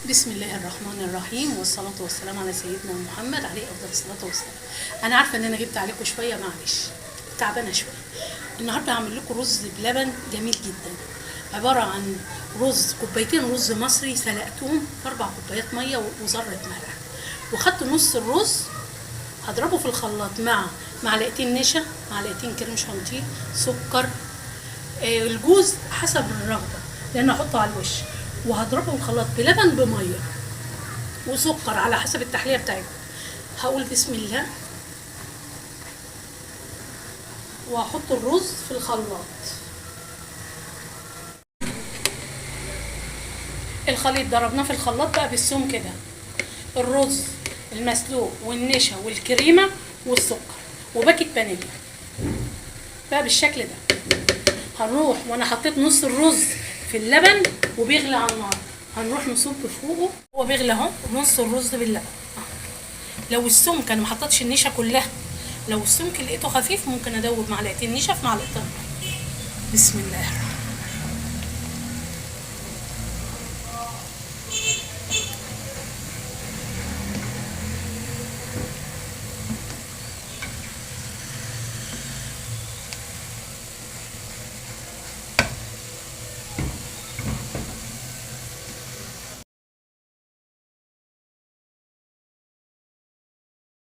بسم الله الرحمن الرحيم، والصلاة والسلام على سيدنا محمد عليه أفضل الصلاة والسلام. أنا عارفة إن أنا جبت عليكم شوية، معلش تعبانة شوية. النهاردة هعمل لكم رز بلبن جميل جدا، عبارة عن كوبايتين رز مصري سلقتهم في 4 كوبايات مية وذرة ملح، وخدت نص الرز هضربه في الخلاط مع معلقتين نشا، معلقتين كريم شانتيه، سكر، الجوز حسب الرغبة لأن أحطه على الوش، وهضربه في الخلاط بلبن بمية وسكر على حسب التحلية بتاعتكم. هقول بسم الله وهحط الرز في الخلاط. الخليط ضربناه في الخلاط بقى بالسم كده، الرز المسلوق والنشا والكريمة والسكر وباكت فانيليا بقى بالشكل ده. هنروح وانا حطيت نص الرز في اللبن وبيغلي على النار، هنروح نصب فوقه هو بيغلي اهو نص الرز باللبن. لو السمك انا ما حطيتش النشا كلها، لو السمك لقيته خفيف ممكن ادوب معلقتين نشا في معلقتين. بسم الله الرحمن الرحيم.